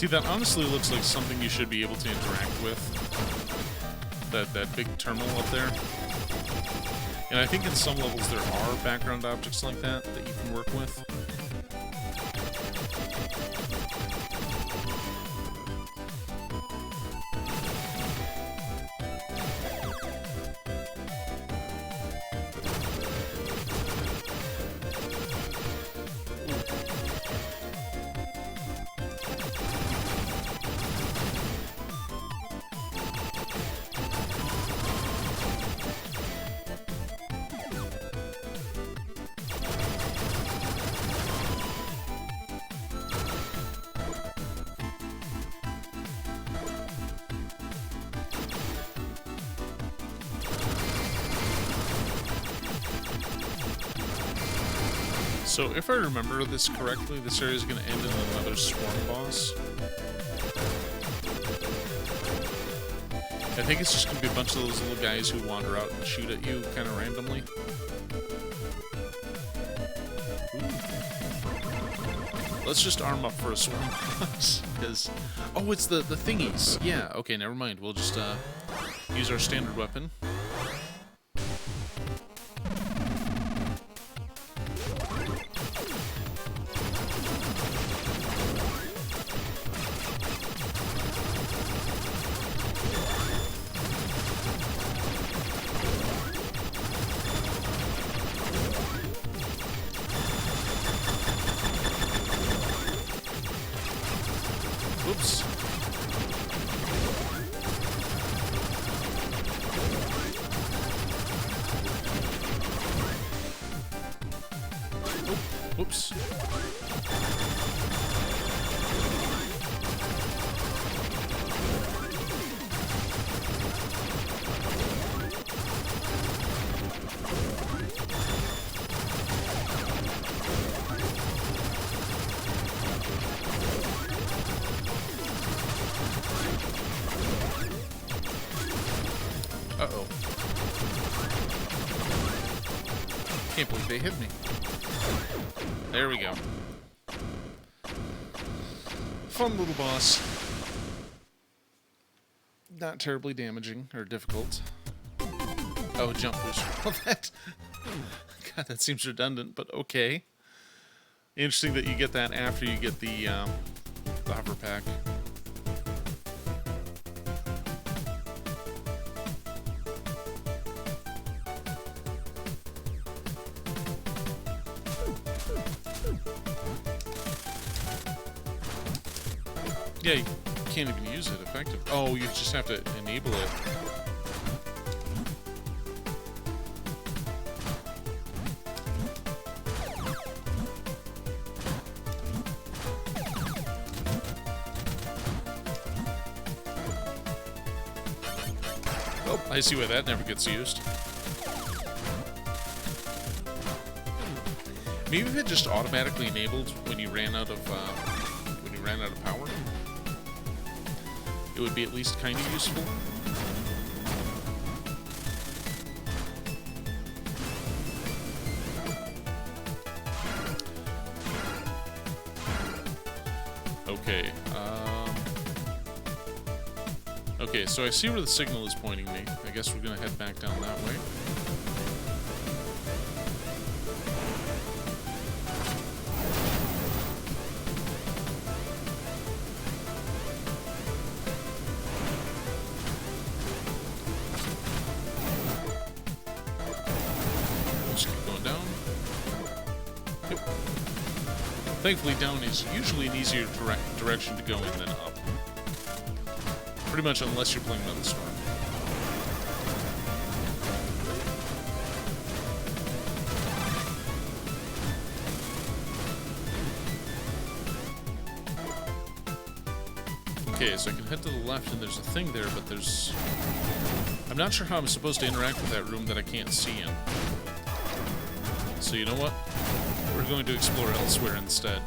See, that honestly looks like something you should be able to interact with. That big terminal up there. And I think in some levels there are background objects like that that you can work with. So, if I remember this correctly, this area is going to end in another swarm boss. I think it's just going to be a bunch of those little guys who wander out and shoot at you kind of randomly. Ooh. Let's just arm up for a swarm boss, because... Oh, it's the thingies! Yeah, okay, never mind. We'll just use our standard weapon. Oops. Oh, whoops. Uh-oh. Can't believe they hit me. There we go. Fun little boss. Not terribly damaging or difficult. Oh, jump boost. Well, that... God, that seems redundant, but okay. Interesting that you get that after you get the hover pack. Yeah, you can't even use it effectively. Oh, you just have to enable it. Oh, I see why that never gets used. Maybe if it just automatically enabled when you ran out of power. It would be at least kind of useful. Okay. Okay, so I see where the signal is pointing me. I guess we're gonna head back down that way. Thankfully, down is usually an easier direction to go in than up. Pretty much unless you're playing Metal Storm. Okay, so I can head to the left and there's a thing there, but there's... I'm not sure how I'm supposed to interact with that room that I can't see in. So you know what? We're going to explore elsewhere instead.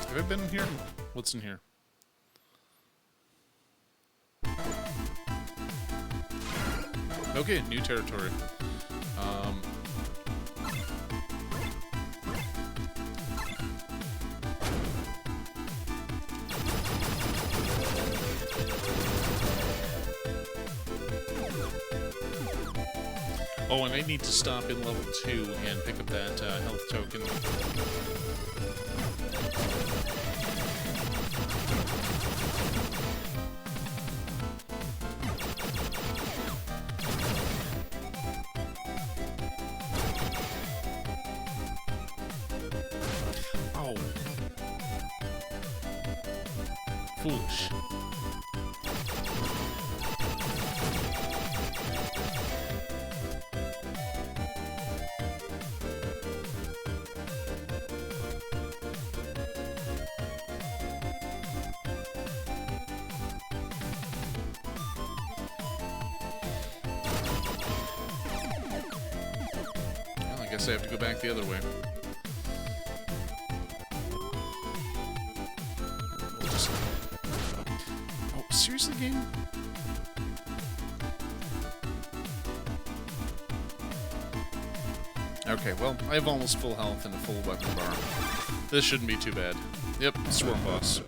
Have I been in here? What's in here? Okay, new territory. Oh, and I need to stop in level 2 and pick up that health token. Oh. Foolish. I guess I have to go back the other way. We'll just... Oh, seriously, game? Okay, well, I have almost full health and a full weapon bar. This shouldn't be too bad. Yep, Swarm Boss.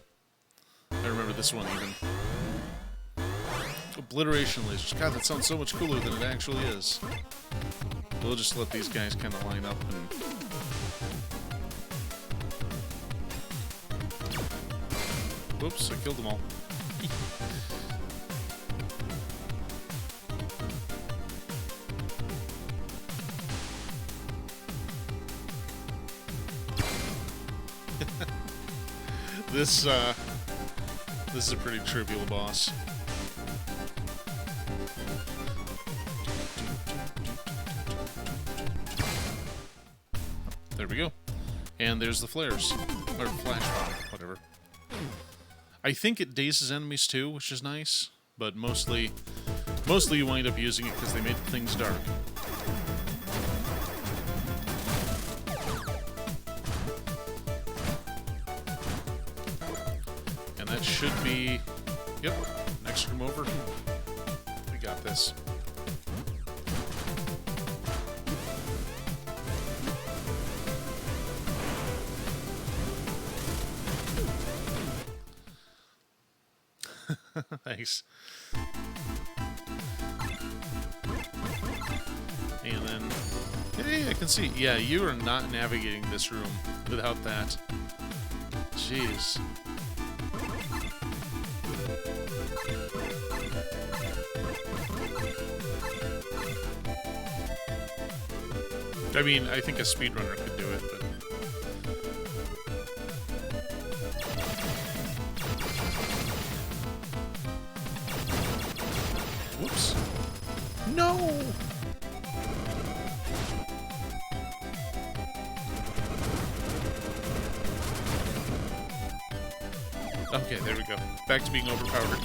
I remember this one even. Obliteration lasers. God, that sounds so much cooler than it actually is. We'll just let these guys kind of line up and... Whoops, I killed them all. This is a pretty trivial boss. There we go. And there's the flares. Or flash bomb, whatever. I think it dazes enemies too, which is nice, but mostly you wind up using it because they made things dark. And that should be... Yep, next room over. We got this. Thanks. And then... Hey, I can see... Yeah, you are not navigating this room without that. Jeez. I mean, I think a speedrunner could do it, but... Whoops. No! Okay, there we go. Back to being overpowered.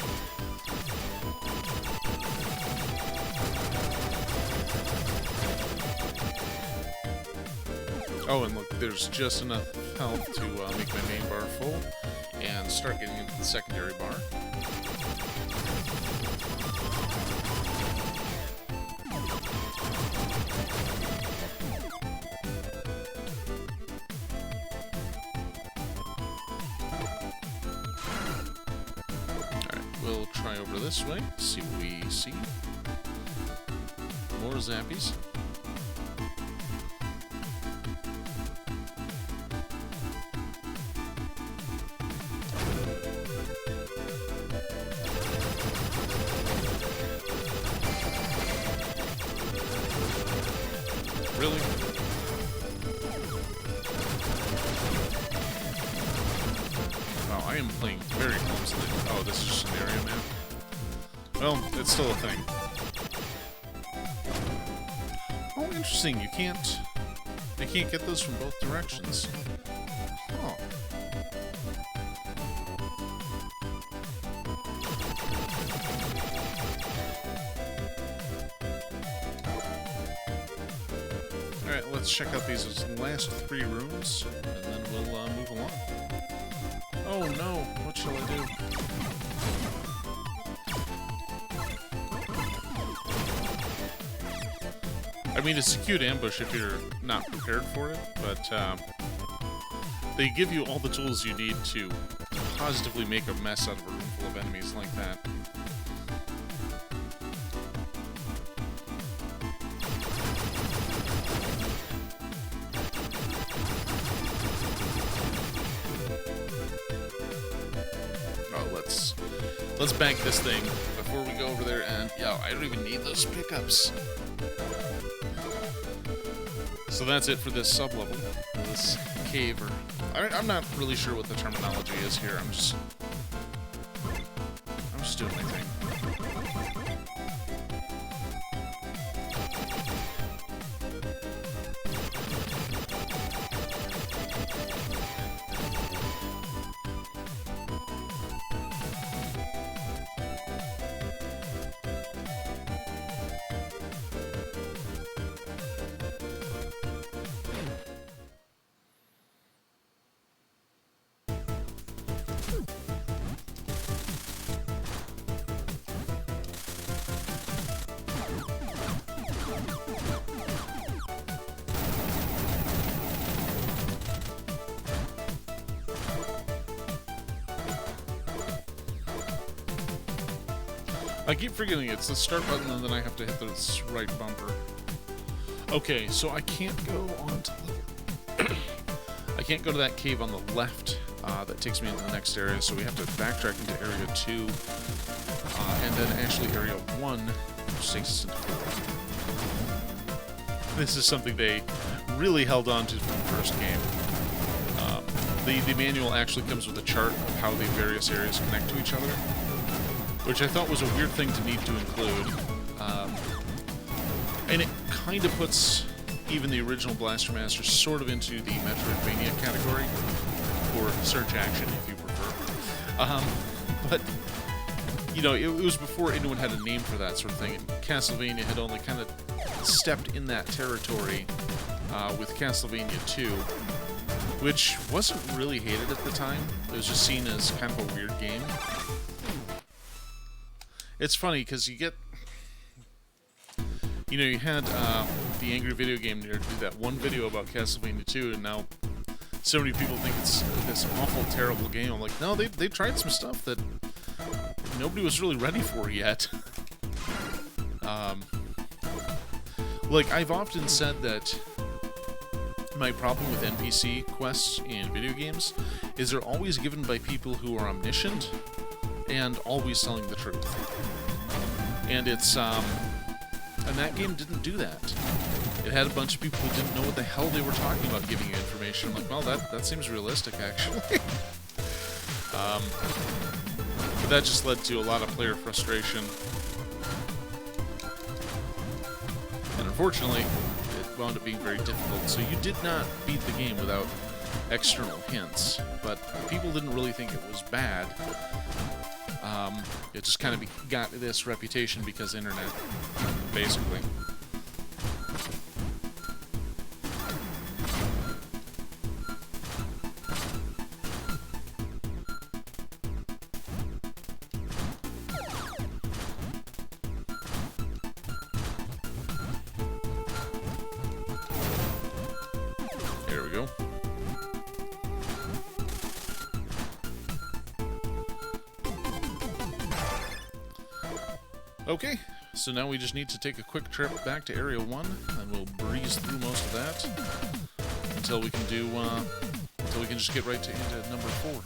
Oh, and look, there's just enough health to make my main bar full and start getting into the secondary bar. Alright, we'll try over this way, see what we see. More zappies. Really? Wow, I am playing very clumsily. Oh, this is just an area map? Well, it's still a thing. Oh, interesting. They can't get those from both directions. Huh. Alright, let's check out these last 3 rooms, and then we'll move along. Oh no, what shall I do? I mean, it's a cute ambush if you're not prepared for it, but they give you all the tools you need to positively make a mess out of a room full of enemies like that. Let's bank this thing before we go over there, and yeah, I don't even need those pickups. So that's it for this sub-level, this cave, or I'm not really sure what the terminology is here. I'm just doing my thing. I keep forgetting it's the start button and then I have to hit this right bumper. Okay, so I can't go on to I can't go to that cave on the left that takes me into the next area, so we have to backtrack into Area 2 and then actually Area 1, which takes us into 4. This is something they really held on to from the first game. The manual actually comes with a chart of how the various areas connect to each other, which I thought was a weird thing to need to include. And it kind of puts even the original Blaster Master sort of into the Metroidvania category, or search action if you prefer. But, you know, it was before anyone had a name for that sort of thing, and Castlevania had only kind of stepped in that territory with Castlevania 2, which wasn't really hated at the time. It was just seen as kind of a weird game. It's funny, because you get... You know, you had the Angry Video Game Nerd do that one video about Castlevania 2, and now so many people think it's this awful, terrible game. I'm like, no, they tried some stuff that nobody was really ready for yet. Like, I've often said that my problem with NPC quests in video games is they're always given by people who are omniscient and always telling the truth. And it's, and that game didn't do that. It had a bunch of people who didn't know what the hell they were talking about giving you information. I'm like, well, that seems realistic, actually. But that just led to a lot of player frustration. And unfortunately, it wound up being very difficult. So you did not beat the game without external hints. But people didn't really think it was bad. It just kind of got this reputation because internet, basically. There we go. Okay, so now we just need to take a quick trip back to Area 1, and we'll breeze through most of that until we can do, until we can just get right into number 4.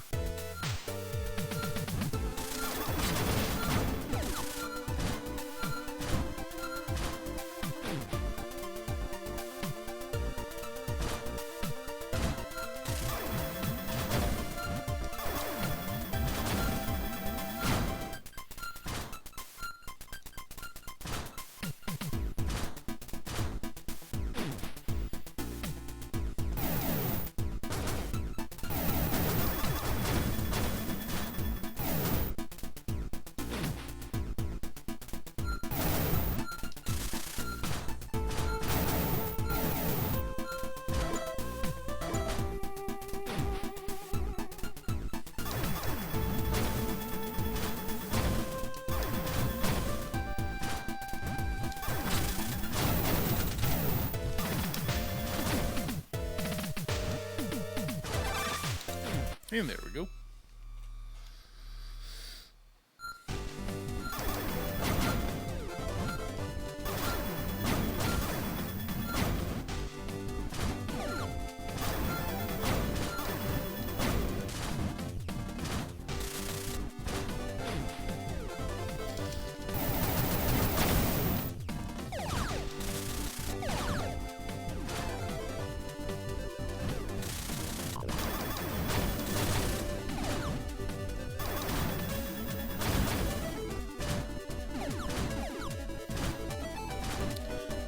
And there we go.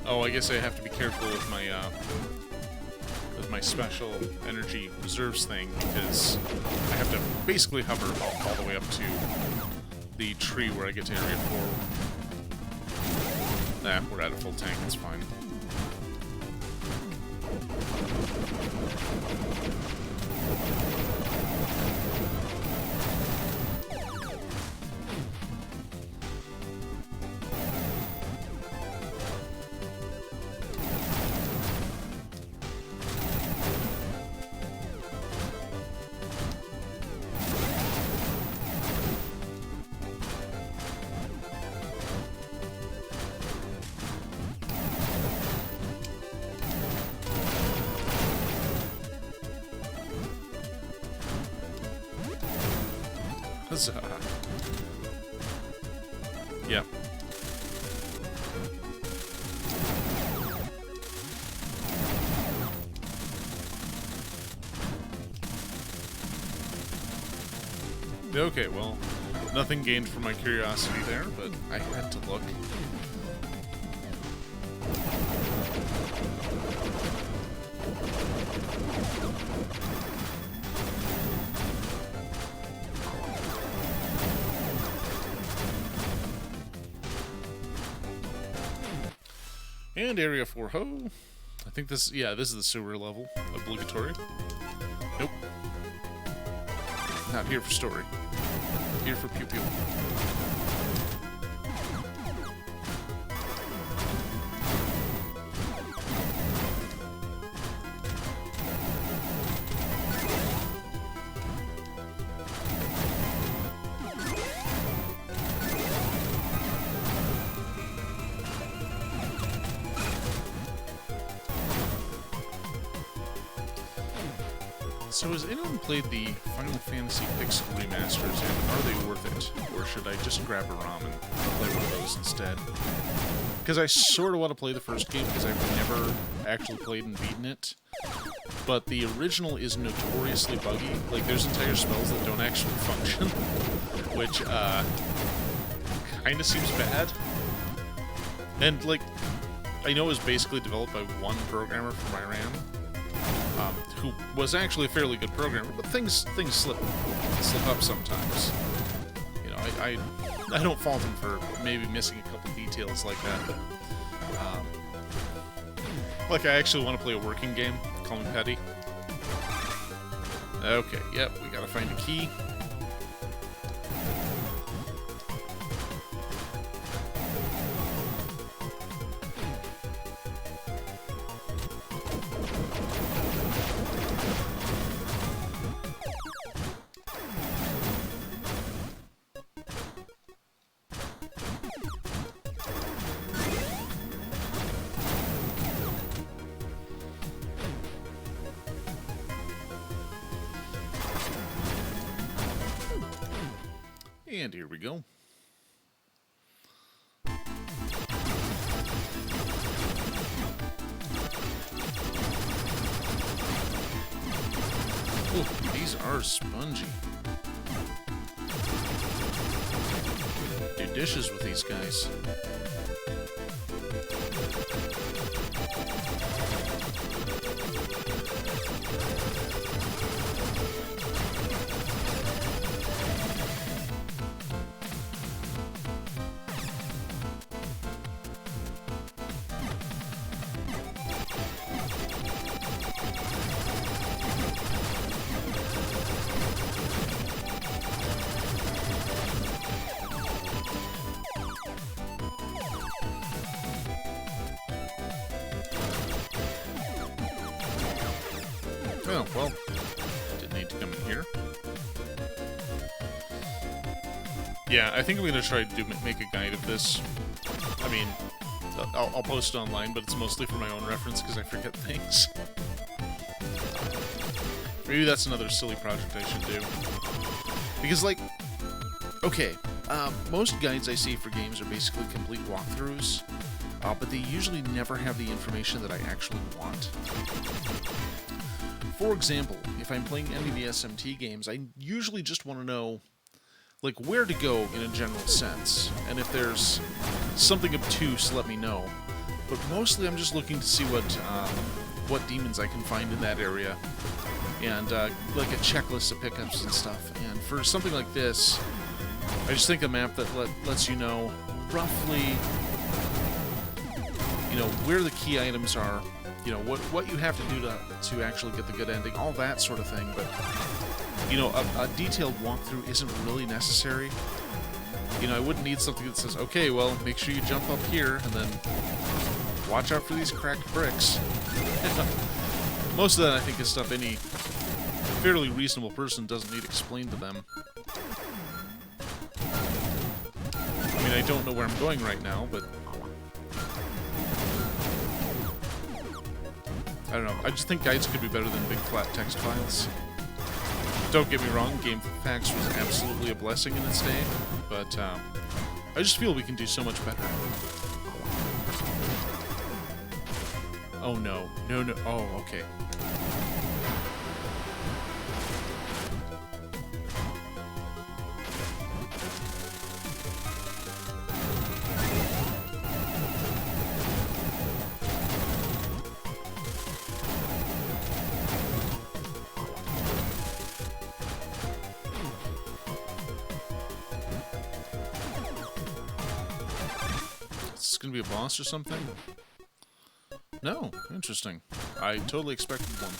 Oh, I guess I have to be careful with my special energy reserves thing, because I have to basically hover all the way up to the tree where I get to Area 4. Nah, we're at a full tank, it's fine. Huzzah. Yep. Okay, well, nothing gained from my curiosity there, but I had to look. And Area 4 ho. I think this, yeah, this is the sewer level. Obligatory. Nope. Not here for story. Here for pew pew. So has anyone played the Final Fantasy Pixel remasters, and are they worth it? Or should I just grab a ROM and play one of those instead? Because I sort of want to play the first game, because I've never actually played and beaten it. But the original is notoriously buggy. Like, there's entire spells that don't actually function, which, kind of seems bad. And, like, I know it was basically developed by one programmer from Iran, who was actually a fairly good programmer, but things slip up sometimes. You know, I don't fault him for maybe missing a couple details like that. Like, I actually want to play a working game. Call me petty. Okay, yep, we gotta find a key. And here we go. Oh, these are spongy. Do dishes with these guys. Oh, well, didn't need to come in here. Yeah, I think I'm going to try to make a guide of this. I mean, I'll post it online, but it's mostly for my own reference because I forget things. Maybe that's another silly project I should do. Because, like, okay, most guides I see for games are basically complete walkthroughs, but they usually never have the information that I actually want. For example, if I'm playing any of the SMT games, I usually just want to know, like, where to go in a general sense, and if there's something obtuse, let me know. But mostly I'm just looking to see what demons I can find in that area, and like a checklist of pickups and stuff. And for something like this, I just think a map that lets you know roughly, you know, where the key items are, you know, what you have to do to actually get the good ending, all that sort of thing. But, you know, a detailed walkthrough isn't really necessary. You know, I wouldn't need something that says, okay, well, make sure you jump up here, and then watch out for these cracked bricks. Most of that, I think, is stuff any fairly reasonable person doesn't need explained to them. I mean, I don't know where I'm going right now, but I don't know. I just think guides could be better than big flat text files. Don't get me wrong, GameFAQs was absolutely a blessing in its day, but I just feel we can do so much better. Oh no. No, no. Oh, okay. Is this gonna be a boss or something? No, interesting. I totally expected one.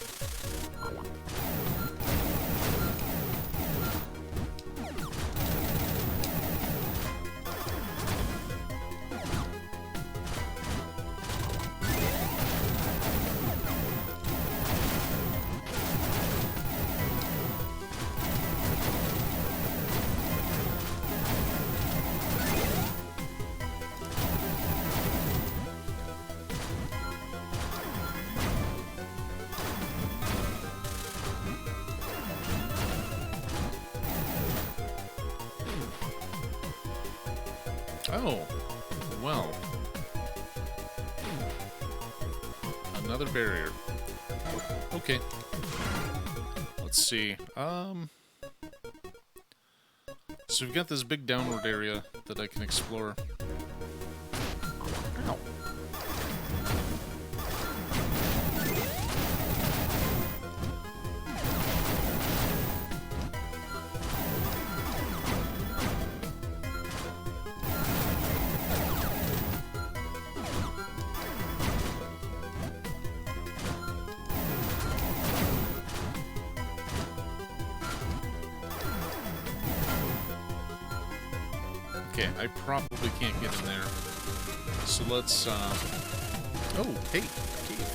Oh, well. Another barrier. Okay. Let's see. So we've got this big downward area that I can explore. Ow. Okay, I probably can't get in there. So let's, oh, hey, cave.